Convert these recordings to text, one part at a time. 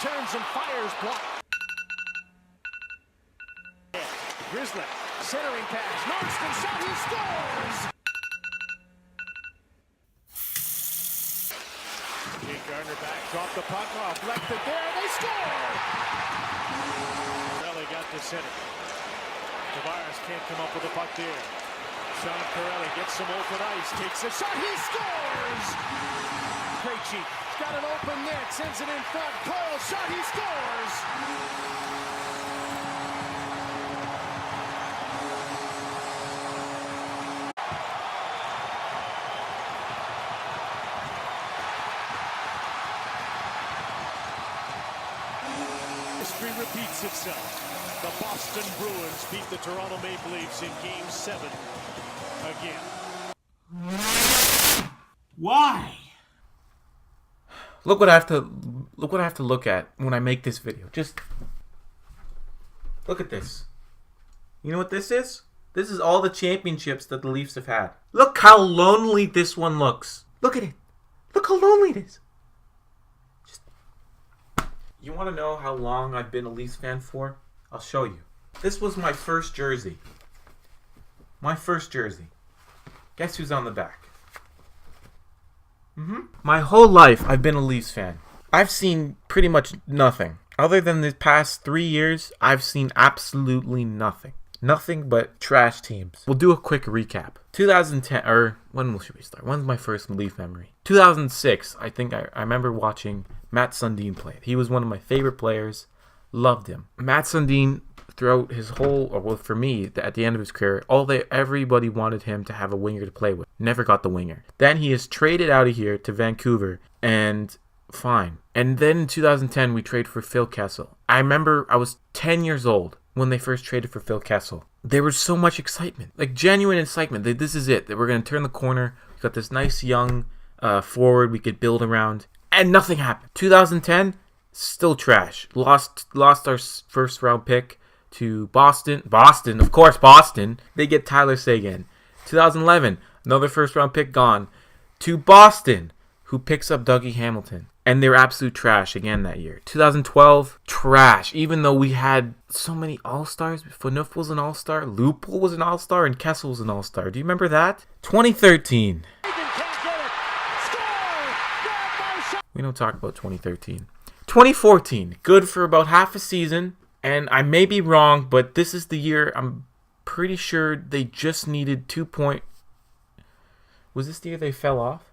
turns and fires, block. Grizzly, centering pass. Nordstrom shot, he scores! Jake Gardner back, dropped the puck off, left it there, they score! Corelli got to center. Tavares can't come up with the puck there. Sean Corelli gets some open ice, takes a shot, he scores! Krejci got an open net, sends it in front, Cole, shot, he scores! History repeats itself. The Boston Bruins beat the Toronto Maple Leafs in Game 7 again. Why? Look what I have to look at when I make this video. Just look at this. You know what this is? This is all the championships that the Leafs have had. Look how lonely this one looks. Look at it. Look how lonely it is. You want to know how long I've been a Leafs fan for? I'll show you. This was my first jersey. My first jersey. Guess who's on the back? My whole life, I've been a Leafs fan. I've seen pretty much nothing. Other than the past 3 years, I've seen absolutely nothing. Nothing but trash teams. We'll do a quick recap. 2010, or when should we start? When's my first Leaf memory? 2006, I think I remember watching Matt Sundin play. He was one of my favorite players. Loved him. Matt Sundin, throughout his whole, or well, for me, at the end of his career, everybody wanted him to have a winger to play with. Never got the winger. Then he is traded out of here to Vancouver, and fine. And then in 2010, we traded for Phil Kessel. I remember I was 10 years old when they first traded for Phil Kessel. There was so much excitement, like genuine excitement. That this is it. That we're going to turn the corner. We got this nice young forward we could build around, and nothing happened. 2010, still trash. Lost our first round pick to Boston. Boston, of course, Boston. They get Tyler Seguin. 2011, another first round pick gone to Boston, who picks up Dougie Hamilton. And they're absolute trash again that year. 2012, trash. Even though we had so many All-Stars. Phaneuf was an All-Star. Lupul was an All-Star. And Kessel was an All-Star. Do you remember that? 2013. We don't talk about 2013. 2014. Good for about half a season. And I may be wrong, but this is the year I'm pretty sure they just needed 2 point. Was this the year they fell off?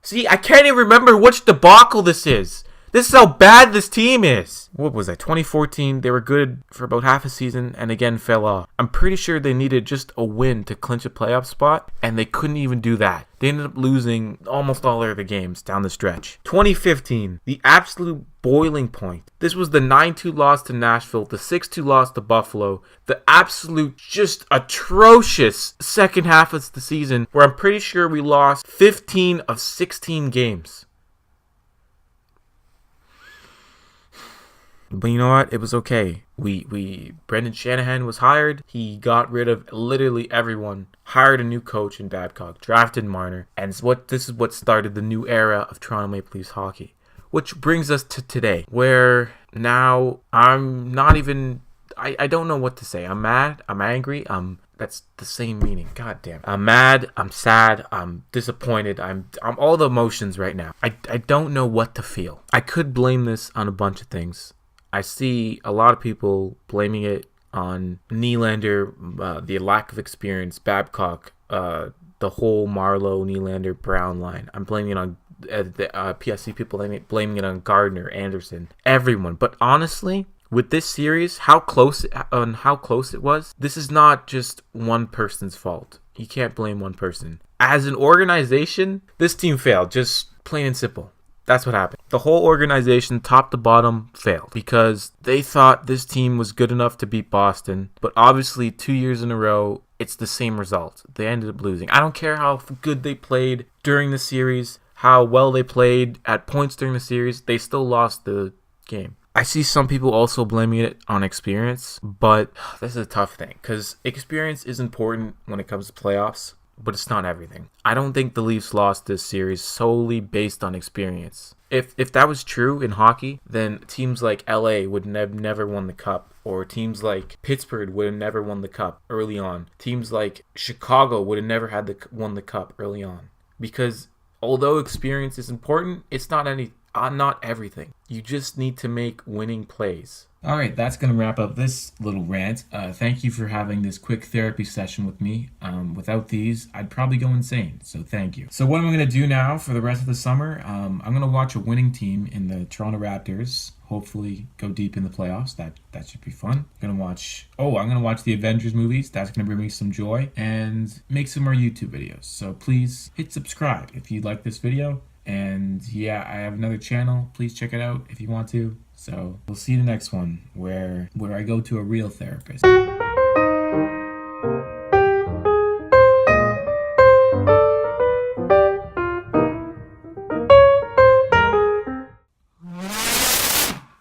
See, I can't even remember which debacle this is. This is how bad this team is. What was that? 2014, they were good for about half a season and again fell off. I'm pretty sure they needed just a win to clinch a playoff spot, and they couldn't even do that. They ended up losing almost all their other games down the stretch. 2015, the absolute boiling point. This was the 9-2 loss to Nashville, the 6-2 loss to Buffalo, the absolute just atrocious second half of the season where I'm pretty sure we lost 15 of 16 games. But you know what? It was okay. Brendan Shanahan was hired. He got rid of literally everyone. Hired a new coach in Babcock. Drafted Marner. And this is what started the new era of Toronto Maple Leafs hockey. Which brings us to today. Where now I'm not even... I don't know what to say. I'm mad. I'm angry. That's the same meaning. God damn. I'm mad. I'm sad. I'm disappointed. I'm all the emotions right now. I don't know what to feel. I could blame this on a bunch of things. I see a lot of people blaming it on Nylander, the lack of experience, Babcock, the whole Marleau, Nylander, Brown line. I'm blaming it on the PSC people, blaming it on Gardner, Anderson, everyone. But honestly, with this series, how close it was, this is not just one person's fault. You can't blame one person. As an organization, this team failed, just plain and simple. That's what happened. The whole organization, top to bottom, failed because they thought this team was good enough to beat Boston. But obviously, 2 years in a row, it's the same result. They ended up losing. I don't care how good they played during the series, how well they played at points during the series. They still lost the game. I see some people also blaming it on experience, but this is a tough thing because experience is important when it comes to playoffs. but it's not everything. I don't think the Leafs lost this series solely based on experience. If that was true in hockey, then teams like LA would never won the cup, or teams like Pittsburgh would have never won the cup early on. Teams like Chicago would have never won the cup early on, because although experience is important, it's not everything. You just need to make winning plays. All right, that's going to wrap up this little rant. Thank you for having this quick therapy session with me. Without these, I'd probably go insane, so thank you. So what am I going to do now for the rest of the summer? I'm going to watch a winning team in the Toronto Raptors hopefully go deep in the playoffs. That should be fun. I'm gonna watch the Avengers movies. That's gonna bring me some joy, and make some more YouTube videos. So please hit subscribe if you like this video. And yeah, I have another channel. Please check it out if you want to. So we'll see you in the next one where I go to a real therapist.